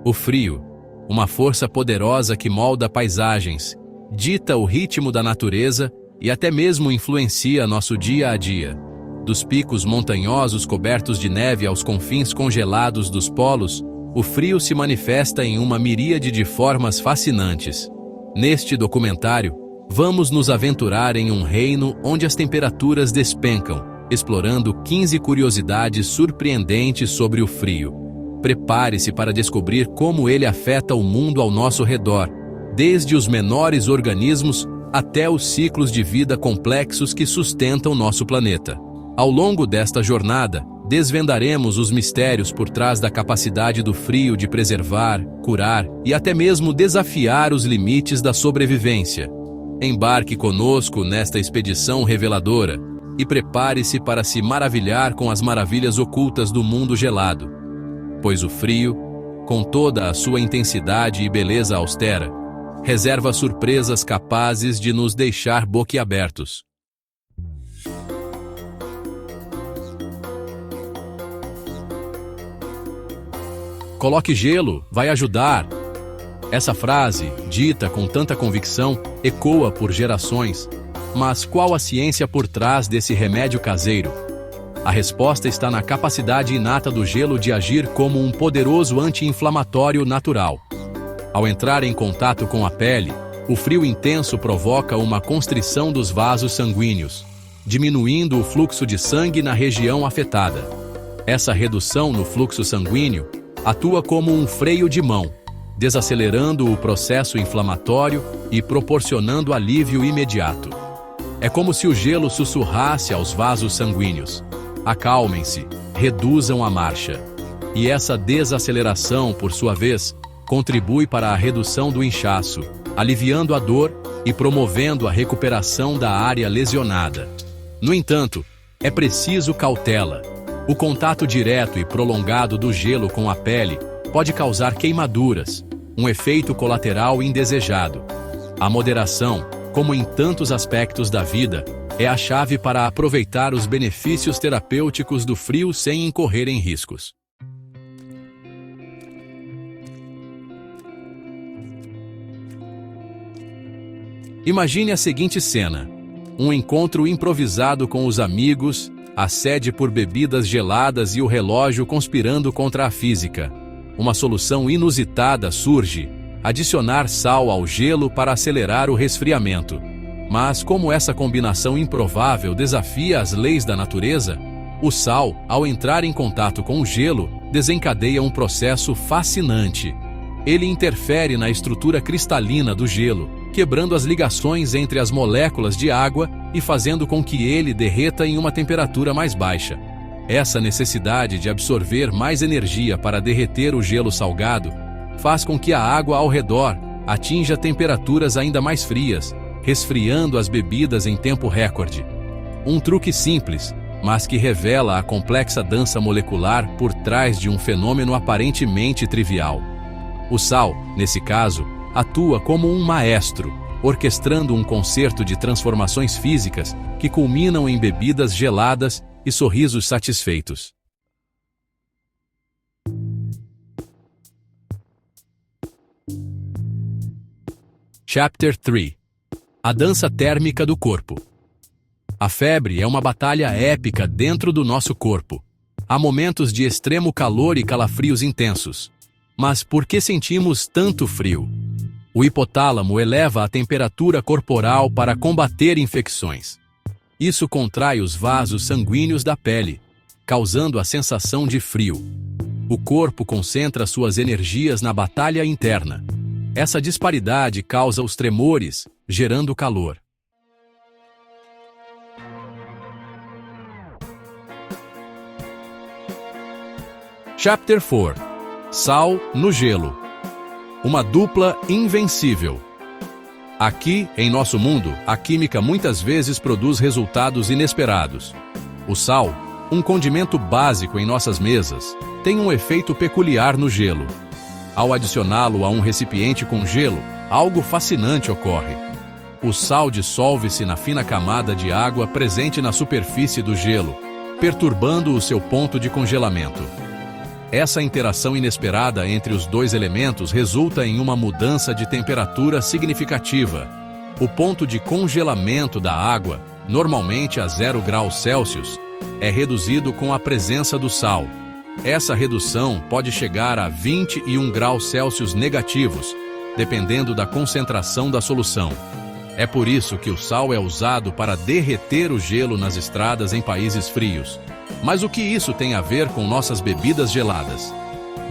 O frio, uma força poderosa que molda paisagens, dita o ritmo da natureza e até mesmo influencia nosso dia a dia. Dos picos montanhosos cobertos de neve aos confins congelados dos polos, o frio se manifesta em uma miríade de formas fascinantes. Neste documentário, vamos nos aventurar em um reino onde as temperaturas despencam, explorando 15 curiosidades surpreendentes sobre o frio. Prepare-se para descobrir como ele afeta o mundo ao nosso redor, desde os menores organismos até os ciclos de vida complexos que sustentam nosso planeta. Ao longo desta jornada, desvendaremos os mistérios por trás da capacidade do frio de preservar, curar e até mesmo desafiar os limites da sobrevivência. Embarque conosco nesta expedição reveladora e prepare-se para se maravilhar com as maravilhas ocultas do mundo gelado. Pois o frio, com toda a sua intensidade e beleza austera, reserva surpresas capazes de nos deixar boquiabertos. Coloque gelo, vai ajudar. Essa frase, dita com tanta convicção, ecoa por gerações. Mas qual a ciência por trás desse remédio caseiro? A resposta está na capacidade inata do gelo de agir como um poderoso anti-inflamatório natural. Ao entrar em contato com a pele, o frio intenso provoca uma constrição dos vasos sanguíneos, diminuindo o fluxo de sangue na região afetada. Essa redução no fluxo sanguíneo atua como um freio de mão, desacelerando o processo inflamatório e proporcionando alívio imediato. É como se o gelo sussurrasse aos vasos sanguíneos: acalmem-se, reduzam a marcha. E essa desaceleração, por sua vez, contribui para a redução do inchaço, aliviando a dor e promovendo a recuperação da área lesionada. No entanto, é preciso cautela. O contato direto e prolongado do gelo com a pele pode causar queimaduras, um efeito colateral indesejado. A moderação, como em tantos aspectos da vida, é a chave para aproveitar os benefícios terapêuticos do frio sem incorrer em riscos. Imagine a seguinte cena: um encontro improvisado com os amigos, a sede por bebidas geladas e o relógio conspirando contra a física. Uma solução inusitada surge: adicionar sal ao gelo para acelerar o resfriamento. Mas como essa combinação improvável desafia as leis da natureza, o sal, ao entrar em contato com o gelo, desencadeia um processo fascinante. Ele interfere na estrutura cristalina do gelo, quebrando as ligações entre as moléculas de água e fazendo com que ele derreta em uma temperatura mais baixa. Essa necessidade de absorver mais energia para derreter o gelo salgado faz com que a água ao redor atinja temperaturas ainda mais frias, resfriando as bebidas em tempo recorde. Um truque simples, mas que revela a complexa dança molecular por trás de um fenômeno aparentemente trivial. O sal, nesse caso, atua como um maestro, orquestrando um concerto de transformações físicas que culminam em bebidas geladas e sorrisos satisfeitos. Chapter 3 – A dança térmica do corpo. A febre é uma batalha épica dentro do nosso corpo. Há momentos de extremo calor e calafrios intensos. Mas por que sentimos tanto frio? O hipotálamo eleva a temperatura corporal para combater infecções. Isso contrai os vasos sanguíneos da pele, causando a sensação de frio. O corpo concentra suas energias na batalha interna. Essa disparidade causa os tremores, gerando calor. Chapter 4 – Sal no gelo. Uma dupla invencível. Aqui, em nosso mundo, a química muitas vezes produz resultados inesperados. O sal, um condimento básico em nossas mesas, tem um efeito peculiar no gelo. Ao adicioná-lo a um recipiente com gelo, algo fascinante ocorre. O sal dissolve-se na fina camada de água presente na superfície do gelo, perturbando o seu ponto de congelamento. Essa interação inesperada entre os dois elementos resulta em uma mudança de temperatura significativa. O ponto de congelamento da água, normalmente a 0 graus Celsius, é reduzido com a presença do sal. Essa redução pode chegar a 21 graus Celsius negativos, dependendo da concentração da solução. É por isso que o sal é usado para derreter o gelo nas estradas em países frios. Mas o que isso tem a ver com nossas bebidas geladas?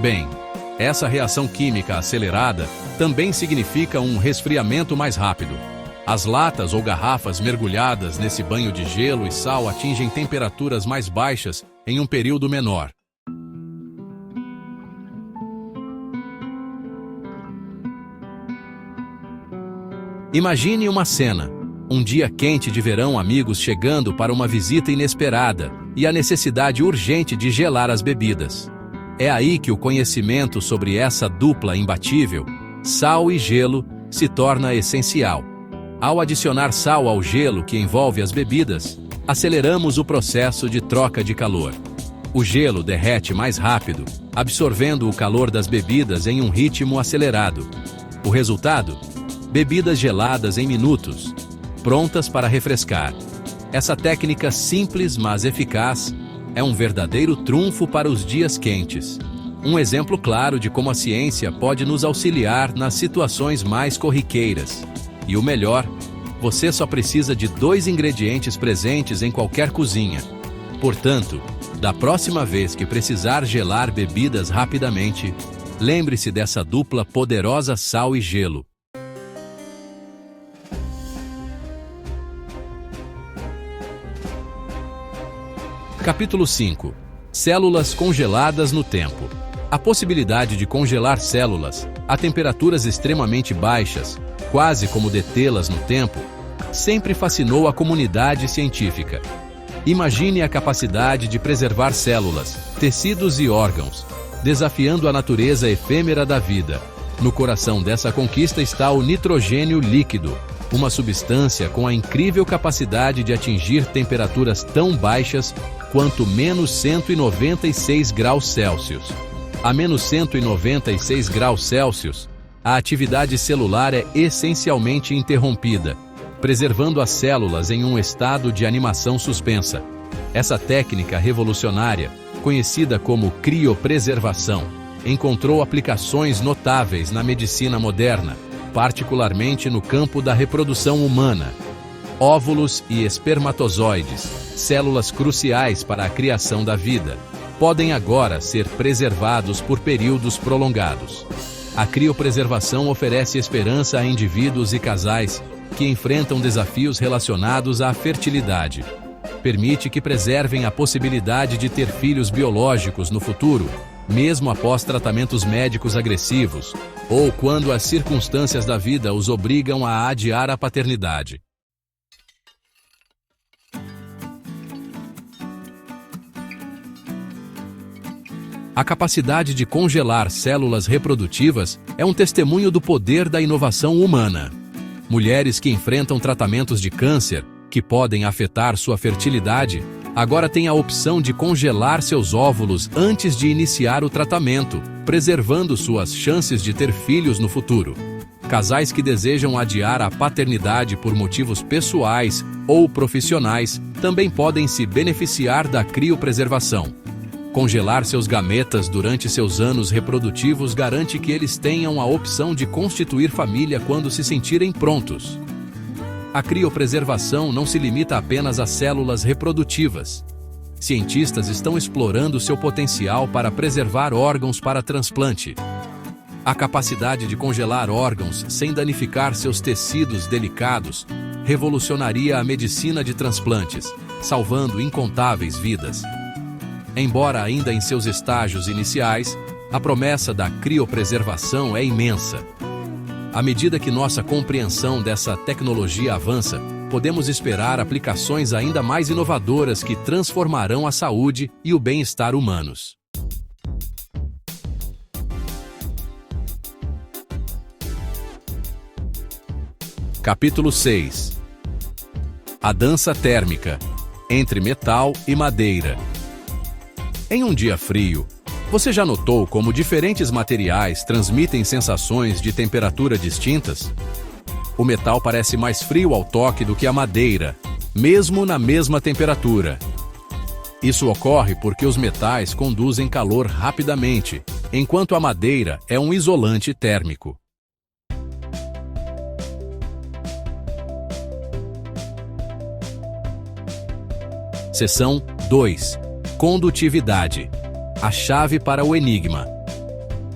Bem, essa reação química acelerada também significa um resfriamento mais rápido. As latas ou garrafas mergulhadas nesse banho de gelo e sal atingem temperaturas mais baixas em um período menor. Imagine uma cena. Um dia quente de verão, amigos chegando para uma visita inesperada e a necessidade urgente de gelar as bebidas. É aí que o conhecimento sobre essa dupla imbatível, sal e gelo, se torna essencial. Ao adicionar sal ao gelo que envolve as bebidas, aceleramos o processo de troca de calor. O gelo derrete mais rápido, absorvendo o calor das bebidas em um ritmo acelerado. O resultado? Bebidas geladas em minutos, prontas para refrescar. Essa técnica simples, mas eficaz, é um verdadeiro trunfo para os dias quentes. Um exemplo claro de como a ciência pode nos auxiliar nas situações mais corriqueiras. E o melhor, você só precisa de 2 ingredientes presentes em qualquer cozinha. Portanto, da próxima vez que precisar gelar bebidas rapidamente, lembre-se dessa dupla poderosa sal e gelo. Capítulo 5. Células congeladas no tempo. A possibilidade de congelar células a temperaturas extremamente baixas, quase como detê-las no tempo, sempre fascinou a comunidade científica. Imagine a capacidade de preservar células, tecidos e órgãos, desafiando a natureza efêmera da vida. No coração dessa conquista está o nitrogênio líquido, uma substância com a incrível capacidade de atingir temperaturas tão baixas quanto menos 196 graus Celsius. A menos 196 graus Celsius, a atividade celular é essencialmente interrompida, preservando as células em um estado de animação suspensa. Essa técnica revolucionária, conhecida como criopreservação, encontrou aplicações notáveis na medicina moderna, particularmente no campo da reprodução humana. Óvulos e espermatozoides, células cruciais para a criação da vida, podem agora ser preservados por períodos prolongados. A criopreservação oferece esperança a indivíduos e casais que enfrentam desafios relacionados à fertilidade. Permite que preservem a possibilidade de ter filhos biológicos no futuro, mesmo após tratamentos médicos agressivos, ou quando as circunstâncias da vida os obrigam a adiar a paternidade. A capacidade de congelar células reprodutivas é um testemunho do poder da inovação humana. Mulheres que enfrentam tratamentos de câncer, que podem afetar sua fertilidade, agora têm a opção de congelar seus óvulos antes de iniciar o tratamento, preservando suas chances de ter filhos no futuro. Casais que desejam adiar a paternidade por motivos pessoais ou profissionais também podem se beneficiar da criopreservação. Congelar seus gametas durante seus anos reprodutivos garante que eles tenham a opção de constituir família quando se sentirem prontos. A criopreservação não se limita apenas às células reprodutivas. Cientistas estão explorando seu potencial para preservar órgãos para transplante. A capacidade de congelar órgãos sem danificar seus tecidos delicados revolucionaria a medicina de transplantes, salvando incontáveis vidas. Embora ainda em seus estágios iniciais, a promessa da criopreservação é imensa. À medida que nossa compreensão dessa tecnologia avança, podemos esperar aplicações ainda mais inovadoras que transformarão a saúde e o bem-estar humanos. Capítulo 6. A dança térmica, entre metal e madeira. Em um dia frio, Você já notou como diferentes materiais transmitem sensações de temperatura distintas? O metal parece mais frio ao toque do que a madeira, mesmo na mesma temperatura. Isso ocorre porque os metais conduzem calor rapidamente, enquanto a madeira é um isolante térmico. Seção 2. Condutividade. A chave para o enigma.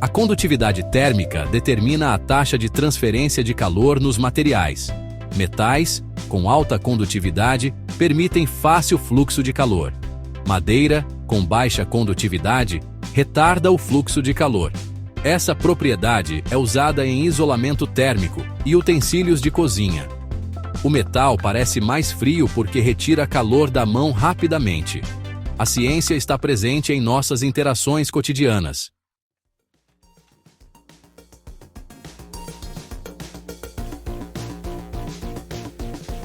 A condutividade térmica determina a taxa de transferência de calor nos materiais. Metais, com alta condutividade, permitem fácil fluxo de calor. Madeira, com baixa condutividade, retarda o fluxo de calor. Essa propriedade é usada em isolamento térmico e utensílios de cozinha. O metal parece mais frio porque retira calor da mão rapidamente. A ciência está presente em nossas interações cotidianas.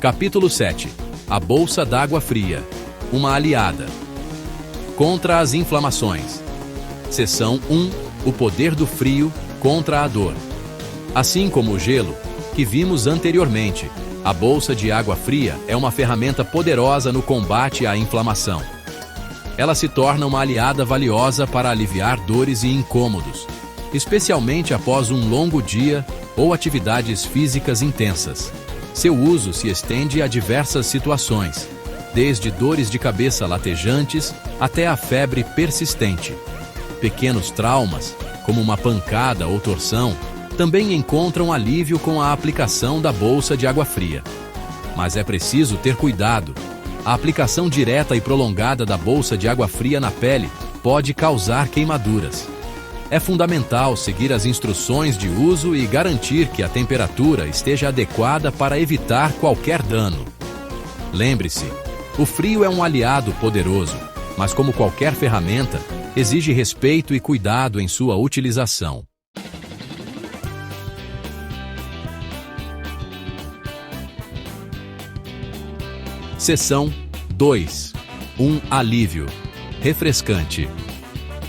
Capítulo 7. A bolsa d'água fria. Uma aliada. Contra as inflamações. Seção 1. O poder do frio contra a dor. Assim como o gelo, que vimos anteriormente, a bolsa de água fria é uma ferramenta poderosa no combate à inflamação. Ela se torna uma aliada valiosa para aliviar dores e incômodos, especialmente após um longo dia ou atividades físicas intensas. Seu uso se estende a diversas situações, desde dores de cabeça latejantes até a febre persistente. Pequenos traumas, como uma pancada ou torção, também encontram alívio com a aplicação da bolsa de água fria. Mas é preciso ter cuidado. A aplicação direta e prolongada da bolsa de água fria na pele pode causar queimaduras. É fundamental seguir as instruções de uso e garantir que a temperatura esteja adequada para evitar qualquer dano. Lembre-se, o frio é um aliado poderoso, mas como qualquer ferramenta, exige respeito e cuidado em sua utilização. Seção 2. Alívio. Refrescante.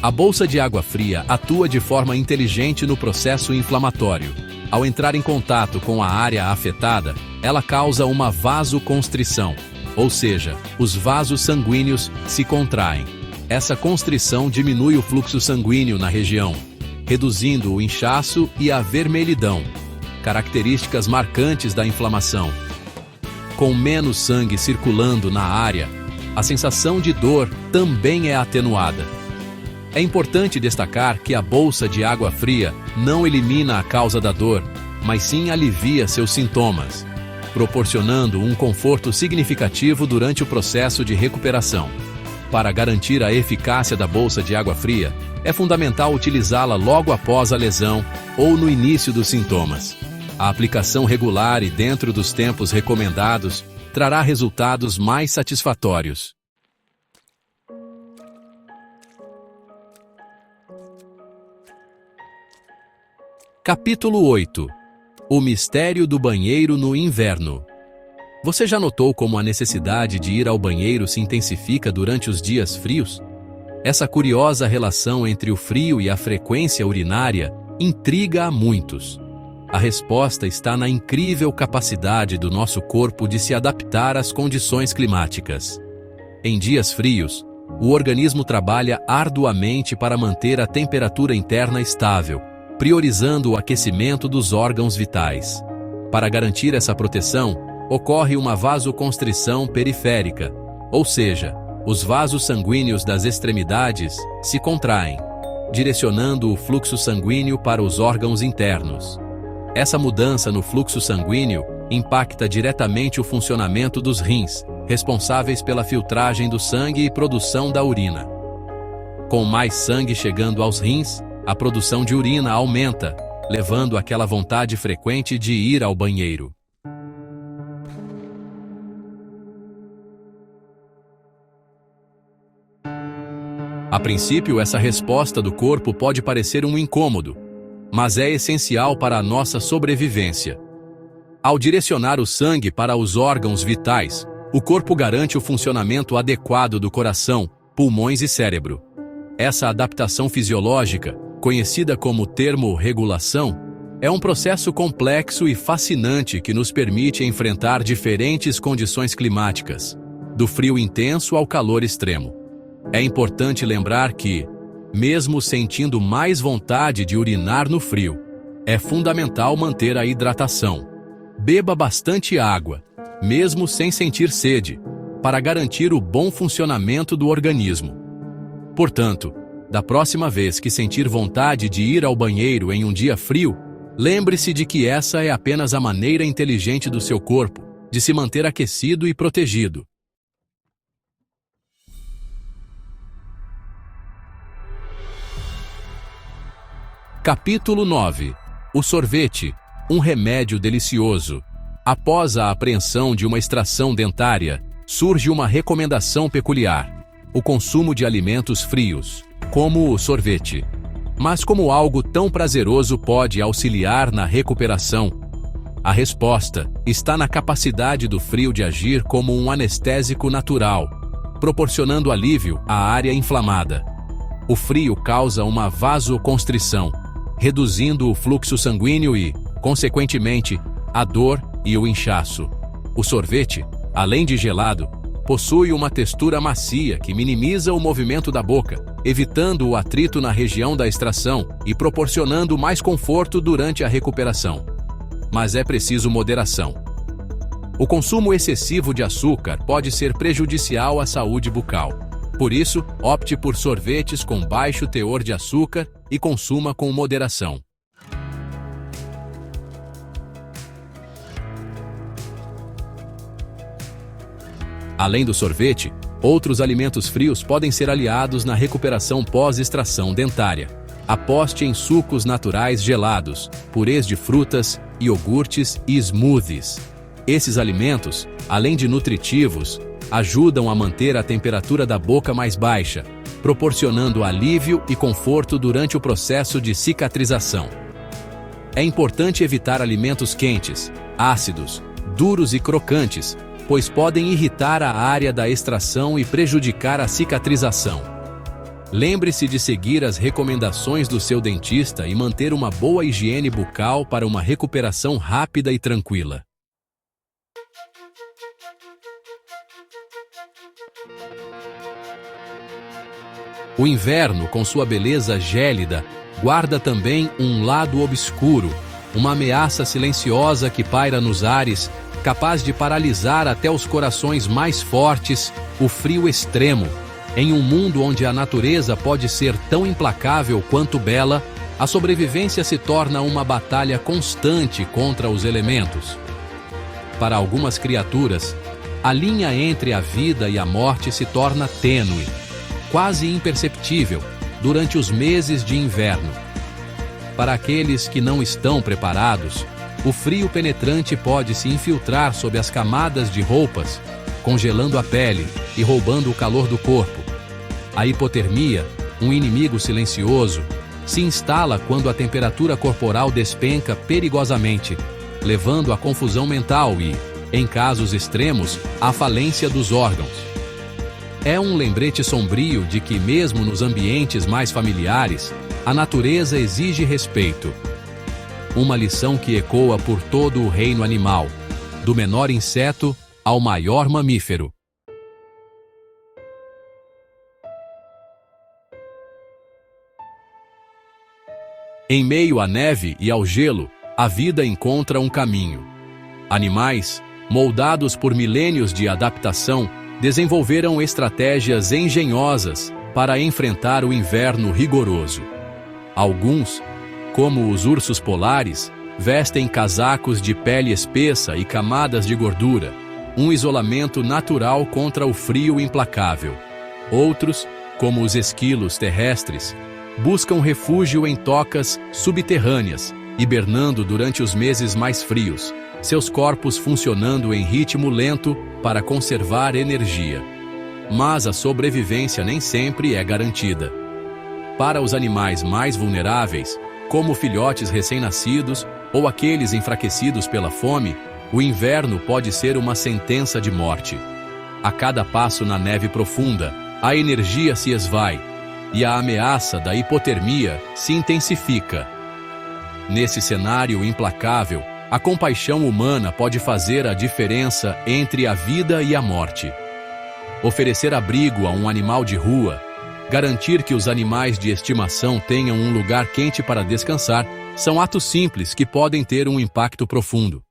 A bolsa de água fria atua de forma inteligente no processo inflamatório. Ao entrar em contato com a área afetada, ela causa uma vasoconstrição, ou seja, os vasos sanguíneos se contraem. Essa constrição diminui o fluxo sanguíneo na região, reduzindo o inchaço e a vermelhidão, características marcantes da inflamação. Com menos sangue circulando na área, a sensação de dor também é atenuada. É importante destacar que a bolsa de água fria não elimina a causa da dor, mas sim alivia seus sintomas, proporcionando um conforto significativo durante o processo de recuperação. Para garantir a eficácia da bolsa de água fria, é fundamental utilizá-la logo após a lesão ou no início dos sintomas. A aplicação regular e dentro dos tempos recomendados trará resultados mais satisfatórios. Capítulo 8. O mistério do banheiro no inverno. Você já notou como a necessidade de ir ao banheiro se intensifica durante os dias frios? Essa curiosa relação entre o frio e a frequência urinária intriga a muitos. A resposta está na incrível capacidade do nosso corpo de se adaptar às condições climáticas. Em dias frios, o organismo trabalha arduamente para manter a temperatura interna estável, priorizando o aquecimento dos órgãos vitais. Para garantir essa proteção, ocorre uma vasoconstrição periférica, ou seja, os vasos sanguíneos das extremidades se contraem, direcionando o fluxo sanguíneo para os órgãos internos. Essa mudança no fluxo sanguíneo impacta diretamente o funcionamento dos rins, responsáveis pela filtragem do sangue e produção da urina. Com mais sangue chegando aos rins, a produção de urina aumenta, levando àquela vontade frequente de ir ao banheiro. A princípio, essa resposta do corpo pode parecer um incômodo, mas é essencial para a nossa sobrevivência. Ao direcionar o sangue para os órgãos vitais, o corpo garante o funcionamento adequado do coração, pulmões e cérebro. Essa adaptação fisiológica, conhecida como termorregulação, é um processo complexo e fascinante que nos permite enfrentar diferentes condições climáticas, do frio intenso ao calor extremo. É importante lembrar que, mesmo sentindo mais vontade de urinar no frio, é fundamental manter a hidratação. Beba bastante água, mesmo sem sentir sede, para garantir o bom funcionamento do organismo. Portanto, da próxima vez que sentir vontade de ir ao banheiro em um dia frio, lembre-se de que essa é apenas a maneira inteligente do seu corpo de se manter aquecido e protegido. Capítulo 9. O sorvete, um remédio delicioso. Após a apreensão de uma extração dentária, surge uma recomendação peculiar: o consumo de alimentos frios, como o sorvete. Mas como algo tão prazeroso pode auxiliar na recuperação? A resposta está na capacidade do frio de agir como um anestésico natural, proporcionando alívio à área inflamada. O frio causa uma vasoconstrição, reduzindo o fluxo sanguíneo e, consequentemente, a dor e o inchaço. O sorvete, além de gelado, possui uma textura macia que minimiza o movimento da boca, evitando o atrito na região da extração e proporcionando mais conforto durante a recuperação. Mas é preciso moderação. O consumo excessivo de açúcar pode ser prejudicial à saúde bucal. Por isso, opte por sorvetes com baixo teor de açúcar e consuma com moderação. Além do sorvete, outros alimentos frios podem ser aliados na recuperação pós-extração dentária. Aposte em sucos naturais gelados, purês de frutas, iogurtes e smoothies. Esses alimentos, além de nutritivos, ajudam a manter a temperatura da boca mais baixa, proporcionando alívio e conforto durante o processo de cicatrização. É importante evitar alimentos quentes, ácidos, duros e crocantes, pois podem irritar a área da extração e prejudicar a cicatrização. Lembre-se de seguir as recomendações do seu dentista e manter uma boa higiene bucal para uma recuperação rápida e tranquila. O inverno, com sua beleza gélida, guarda também um lado obscuro, uma ameaça silenciosa que paira nos ares, capaz de paralisar até os corações mais fortes, o frio extremo. Em um mundo onde a natureza pode ser tão implacável quanto bela, a sobrevivência se torna uma batalha constante contra os elementos. Para algumas criaturas, a linha entre a vida e a morte se torna tênue, quase imperceptível, durante os meses de inverno. Para aqueles que não estão preparados, o frio penetrante pode se infiltrar sob as camadas de roupas, congelando a pele e roubando o calor do corpo. A hipotermia, um inimigo silencioso, se instala quando a temperatura corporal despenca perigosamente, levando à confusão mental e, em casos extremos, à falência dos órgãos. É um lembrete sombrio de que, mesmo nos ambientes mais familiares, a natureza exige respeito. Uma lição que ecoa por todo o reino animal, do menor inseto ao maior mamífero. Em meio à neve e ao gelo, a vida encontra um caminho. Animais, moldados por milênios de adaptação, desenvolveram estratégias engenhosas para enfrentar o inverno rigoroso. Alguns, como os ursos polares, vestem casacos de pele espessa e camadas de gordura, um isolamento natural contra o frio implacável. Outros, como os esquilos terrestres, buscam refúgio em tocas subterrâneas, hibernando durante os meses mais frios, seus corpos funcionando em ritmo lento para conservar energia. Mas a sobrevivência nem sempre é garantida. Para os animais mais vulneráveis, como filhotes recém-nascidos ou aqueles enfraquecidos pela fome, o inverno pode ser uma sentença de morte. A cada passo na neve profunda, a energia se esvai, e a ameaça da hipotermia se intensifica. Nesse cenário implacável, a compaixão humana pode fazer a diferença entre a vida e a morte. Oferecer abrigo a um animal de rua, garantir que os animais de estimação tenham um lugar quente para descansar, são atos simples que podem ter um impacto profundo.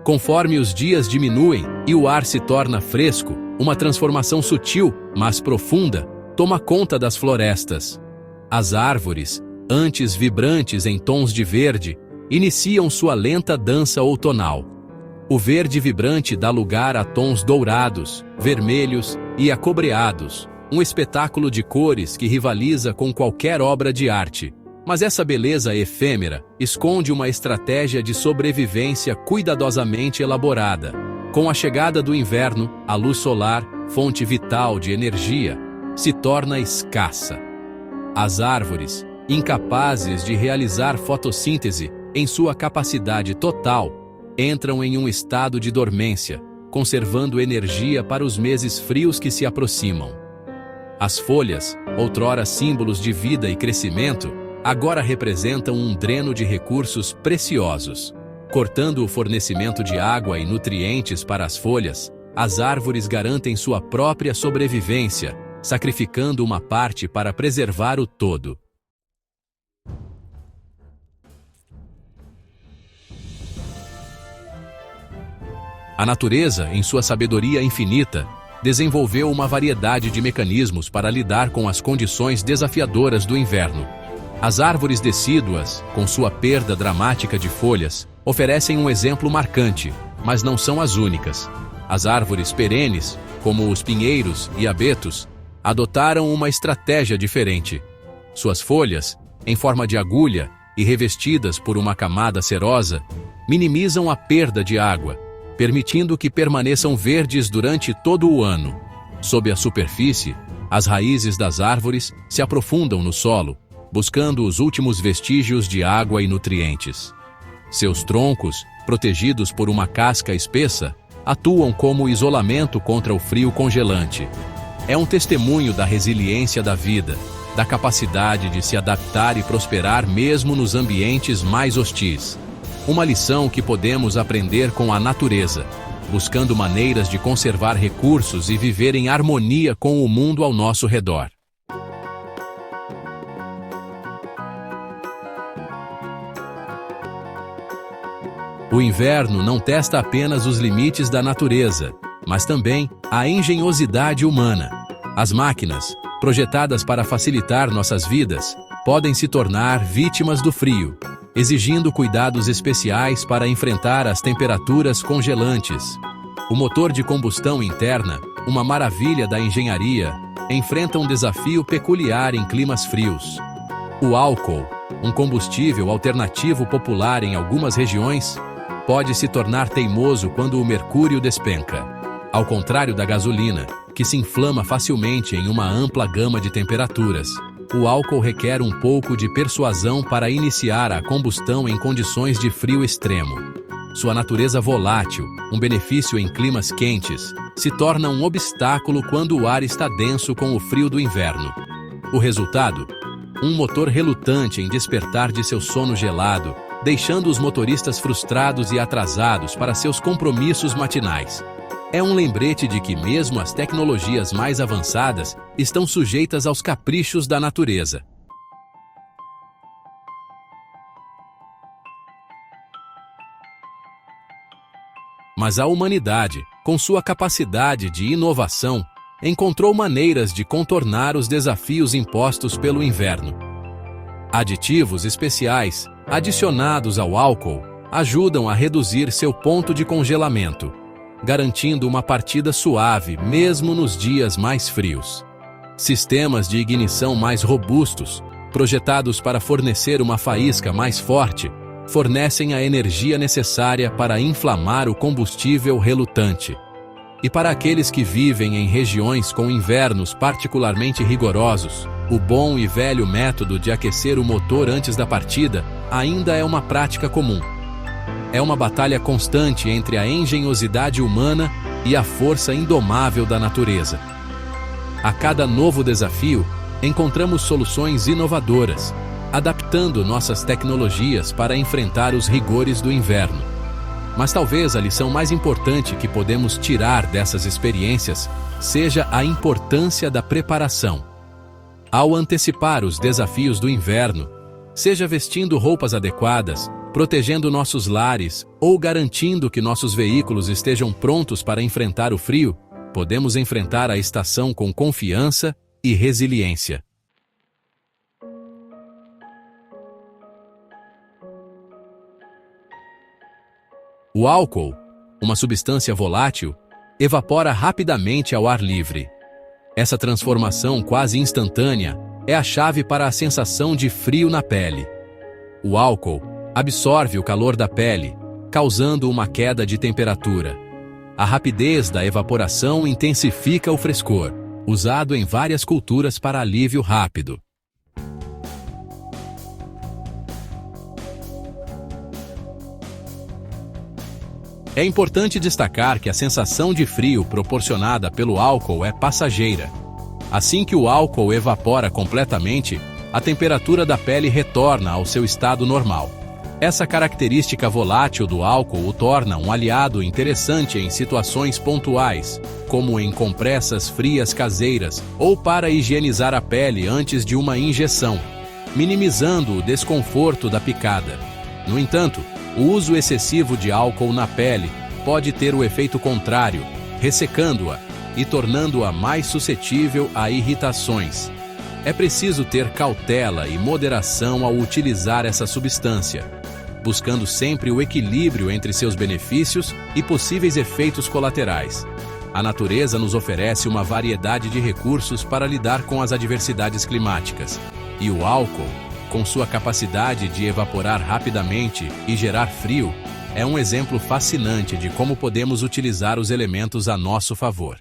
Conforme os dias diminuem e o ar se torna fresco, uma transformação sutil, mas profunda, toma conta das florestas. As árvores, antes vibrantes em tons de verde, iniciam sua lenta dança outonal. O verde vibrante dá lugar a tons dourados, vermelhos e acobreados, um espetáculo de cores que rivaliza com qualquer obra de arte. Mas essa beleza efêmera esconde uma estratégia de sobrevivência cuidadosamente elaborada. Com a chegada do inverno, a luz solar, fonte vital de energia, se torna escassa. As árvores, incapazes de realizar fotossíntese em sua capacidade total, entram em um estado de dormência, conservando energia para os meses frios que se aproximam. As folhas, outrora símbolos de vida e crescimento, agora representam um dreno de recursos preciosos. Cortando o fornecimento de água e nutrientes para as folhas, as árvores garantem sua própria sobrevivência, sacrificando uma parte para preservar o todo. A natureza, em sua sabedoria infinita, desenvolveu uma variedade de mecanismos para lidar com as condições desafiadoras do inverno. As árvores decíduas, com sua perda dramática de folhas, oferecem um exemplo marcante, mas não são as únicas. As árvores perenes, como os pinheiros e abetos, adotaram uma estratégia diferente. Suas folhas, em forma de agulha e revestidas por uma camada cerosa, minimizam a perda de água, permitindo que permaneçam verdes durante todo o ano. Sob a superfície, as raízes das árvores se aprofundam no solo, buscando os últimos vestígios de água e nutrientes. Seus troncos, protegidos por uma casca espessa, atuam como isolamento contra o frio congelante. É um testemunho da resiliência da vida, da capacidade de se adaptar e prosperar mesmo nos ambientes mais hostis. Uma lição que podemos aprender com a natureza, buscando maneiras de conservar recursos e viver em harmonia com o mundo ao nosso redor. O inverno não testa apenas os limites da natureza, mas também a engenhosidade humana. As máquinas, projetadas para facilitar nossas vidas, podem se tornar vítimas do frio, exigindo cuidados especiais para enfrentar as temperaturas congelantes. O motor de combustão interna, uma maravilha da engenharia, enfrenta um desafio peculiar em climas frios. O álcool, um combustível alternativo popular em algumas regiões, pode se tornar teimoso quando o mercúrio despenca. Ao contrário da gasolina, que se inflama facilmente em uma ampla gama de temperaturas, o álcool requer um pouco de persuasão para iniciar a combustão em condições de frio extremo. Sua natureza volátil, um benefício em climas quentes, se torna um obstáculo quando o ar está denso com o frio do inverno. O resultado? Um motor relutante em despertar de seu sono gelado, deixando os motoristas frustrados e atrasados para seus compromissos matinais. É um lembrete de que mesmo as tecnologias mais avançadas estão sujeitas aos caprichos da natureza. Mas a humanidade, com sua capacidade de inovação, encontrou maneiras de contornar os desafios impostos pelo inverno. Aditivos especiais, adicionados ao álcool, ajudam a reduzir seu ponto de congelamento, garantindo uma partida suave mesmo nos dias mais frios. Sistemas de ignição mais robustos, projetados para fornecer uma faísca mais forte, fornecem a energia necessária para inflamar o combustível relutante. E para aqueles que vivem em regiões com invernos particularmente rigorosos, o bom e velho método de aquecer o motor antes da partida ainda é uma prática comum. é uma batalha constante entre a engenhosidade humana e a força indomável da natureza. A cada novo desafio, encontramos soluções inovadoras, adaptando nossas tecnologias para enfrentar os rigores do inverno. Mas talvez a lição mais importante que podemos tirar dessas experiências seja a importância da preparação. Ao antecipar os desafios do inverno, seja vestindo roupas adequadas, protegendo nossos lares ou garantindo que nossos veículos estejam prontos para enfrentar o frio, podemos enfrentar a estação com confiança e resiliência. O álcool, uma substância volátil, evapora rapidamente ao ar livre. Essa transformação quase instantânea é a chave para a sensação de frio na pele. O álcool absorve o calor da pele, causando uma queda de temperatura. A rapidez da evaporação intensifica o frescor, usado em várias culturas para alívio rápido. É importante destacar que a sensação de frio proporcionada pelo álcool é passageira. Assim que o álcool evapora completamente, a temperatura da pele retorna ao seu estado normal. Essa característica volátil do álcool o torna um aliado interessante em situações pontuais, como em compressas frias caseiras ou para higienizar a pele antes de uma injeção, minimizando o desconforto da picada. No entanto, o uso excessivo de álcool na pele pode ter o efeito contrário, ressecando-a e tornando-a mais suscetível a irritações. É preciso ter cautela e moderação ao utilizar essa substância, buscando sempre o equilíbrio entre seus benefícios e possíveis efeitos colaterais. A natureza nos oferece uma variedade de recursos para lidar com as adversidades climáticas, e o álcool, com sua capacidade de evaporar rapidamente e gerar frio, é um exemplo fascinante de como podemos utilizar os elementos a nosso favor.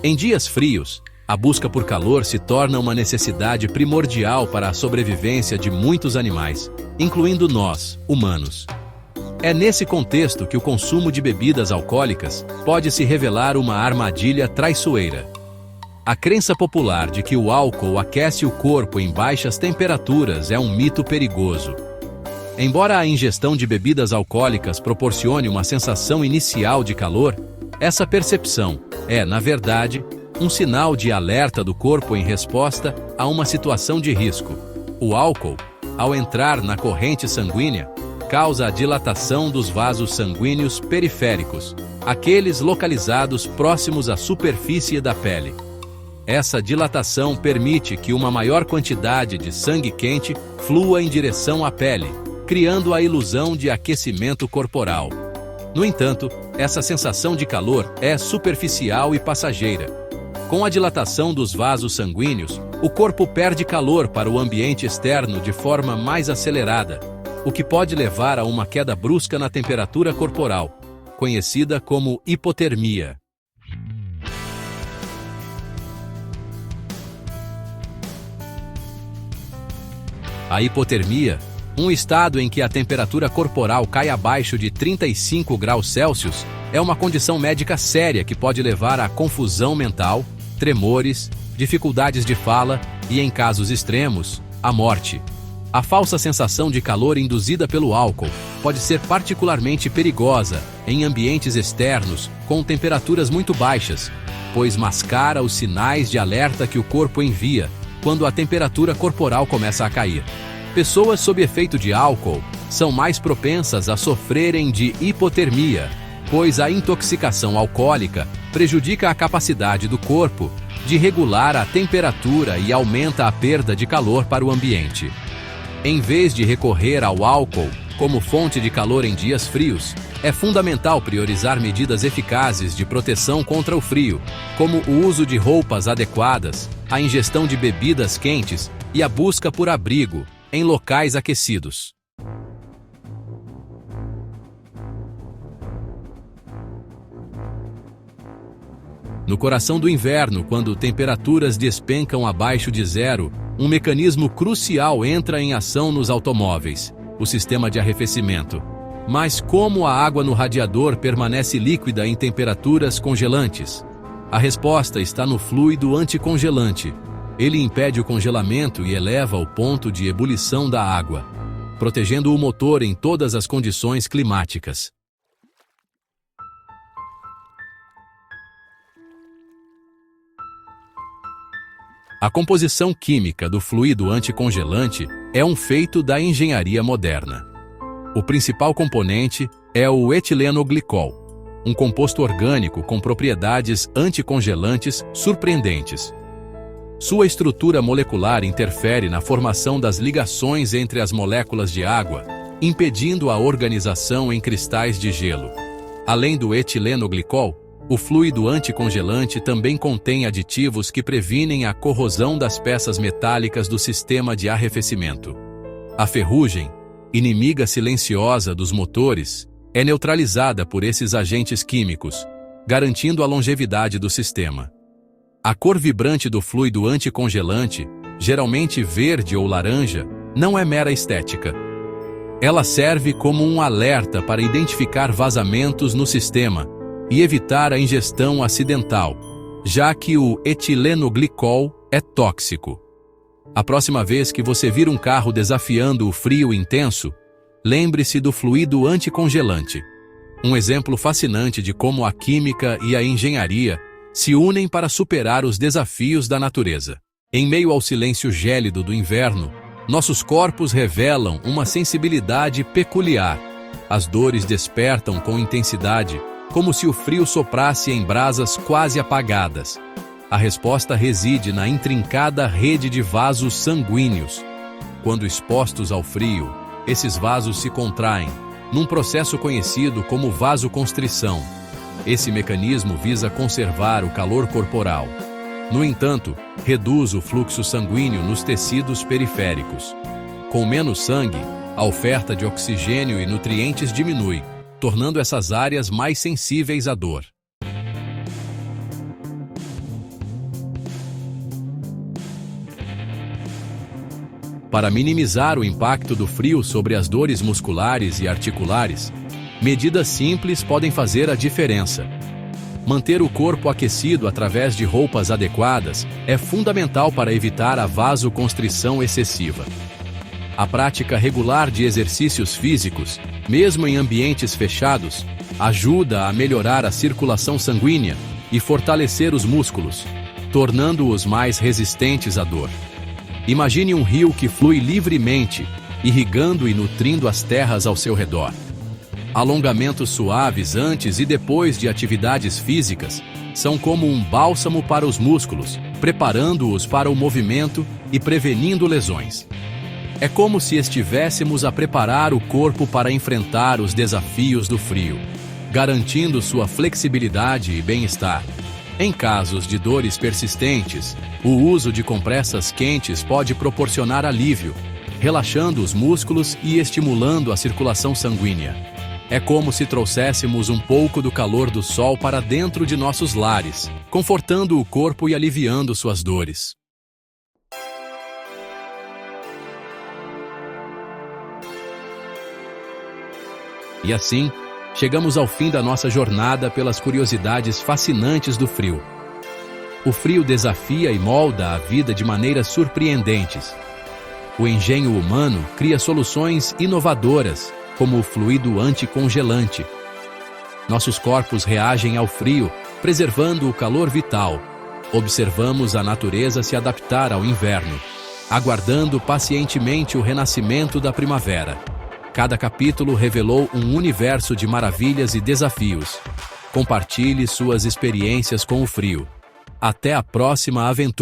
Em dias frios, a busca por calor se torna uma necessidade primordial para a sobrevivência de muitos animais, incluindo nós, humanos. É nesse contexto que o consumo de bebidas alcoólicas pode se revelar uma armadilha traiçoeira. A crença popular de que o álcool aquece o corpo em baixas temperaturas é um mito perigoso. Embora a ingestão de bebidas alcoólicas proporcione uma sensação inicial de calor, essa percepção é, na verdade, um sinal de alerta do corpo em resposta a uma situação de risco. O álcool, ao entrar na corrente sanguínea, causa a dilatação dos vasos sanguíneos periféricos, aqueles localizados próximos à superfície da pele. Essa dilatação permite que uma maior quantidade de sangue quente flua em direção à pele, criando a ilusão de aquecimento corporal. No entanto, essa sensação de calor é superficial e passageira. Com a dilatação dos vasos sanguíneos, o corpo perde calor para o ambiente externo de forma mais acelerada, o que pode levar a uma queda brusca na temperatura corporal, conhecida como hipotermia. A hipotermia, um estado em que a temperatura corporal cai abaixo de 35 graus Celsius, é uma condição médica séria que pode levar a confusão mental, tremores, dificuldades de fala e, em casos extremos, a morte. A falsa sensação de calor induzida pelo álcool pode ser particularmente perigosa em ambientes externos com temperaturas muito baixas, pois mascara os sinais de alerta que o corpo envia quando a temperatura corporal começa a cair. Pessoas sob efeito de álcool são mais propensas a sofrerem de hipotermia, pois a intoxicação alcoólica prejudica a capacidade do corpo de regular a temperatura e aumenta a perda de calor para o ambiente. Em vez de recorrer ao álcool como fonte de calor em dias frios, é fundamental priorizar medidas eficazes de proteção contra o frio, como o uso de roupas adequadas, a ingestão de bebidas quentes e a busca por abrigo em locais aquecidos. No coração do inverno, quando temperaturas despencam abaixo de zero, um mecanismo crucial entra em ação nos automóveis: o sistema de arrefecimento. Mas como a água no radiador permanece líquida em temperaturas congelantes? A resposta está no fluido anticongelante. Ele impede o congelamento e eleva o ponto de ebulição da água, protegendo o motor em todas as condições climáticas. A composição química do fluido anticongelante é um feito da engenharia moderna. O principal componente é o etilenoglicol, um composto orgânico com propriedades anticongelantes surpreendentes. Sua estrutura molecular interfere na formação das ligações entre as moléculas de água, impedindo a organização em cristais de gelo. Além do etilenoglicol, o fluido anticongelante também contém aditivos que previnem a corrosão das peças metálicas do sistema de arrefecimento. A ferrugem, inimiga silenciosa dos motores, é neutralizada por esses agentes químicos, garantindo a longevidade do sistema. A cor vibrante do fluido anticongelante, geralmente verde ou laranja, não é mera estética. Ela serve como um alerta para identificar vazamentos no sistema e evitar a ingestão acidental, já que o etilenoglicol é tóxico. A próxima vez que você vir um carro desafiando o frio intenso, lembre-se do fluido anticongelante. Um exemplo fascinante de como a química e a engenharia se unem para superar os desafios da natureza. Em meio ao silêncio gélido do inverno, nossos corpos revelam uma sensibilidade peculiar. As dores despertam com intensidade, como se o frio soprasse em brasas quase apagadas. A resposta reside na intrincada rede de vasos sanguíneos. Quando expostos ao frio, esses vasos se contraem, num processo conhecido como vasoconstrição. Esse mecanismo visa conservar o calor corporal. No entanto, reduz o fluxo sanguíneo nos tecidos periféricos. Com menos sangue, a oferta de oxigênio e nutrientes diminui, tornando essas áreas mais sensíveis à dor. Para minimizar o impacto do frio sobre as dores musculares e articulares, medidas simples podem fazer a diferença. Manter o corpo aquecido através de roupas adequadas é fundamental para evitar a vasoconstrição excessiva. A prática regular de exercícios físicos, mesmo em ambientes fechados, ajuda a melhorar a circulação sanguínea e fortalecer os músculos, tornando-os mais resistentes à dor. Imagine um rio que flui livremente, irrigando e nutrindo as terras ao seu redor. Alongamentos suaves antes e depois de atividades físicas são como um bálsamo para os músculos, preparando-os para o movimento e prevenindo lesões. É como se estivéssemos a preparar o corpo para enfrentar os desafios do frio, garantindo sua flexibilidade e bem-estar. Em casos de dores persistentes, o uso de compressas quentes pode proporcionar alívio, relaxando os músculos e estimulando a circulação sanguínea. É como se trouxéssemos um pouco do calor do sol para dentro de nossos lares, confortando o corpo e aliviando suas dores. E assim, chegamos ao fim da nossa jornada pelas curiosidades fascinantes do frio. O frio desafia e molda a vida de maneiras surpreendentes. O engenho humano cria soluções inovadoras, como o fluido anticongelante. Nossos corpos reagem ao frio, preservando o calor vital. Observamos a natureza se adaptar ao inverno, aguardando pacientemente o renascimento da primavera. Cada capítulo revelou um universo de maravilhas e desafios. Compartilhe suas experiências com o frio. Até a próxima aventura!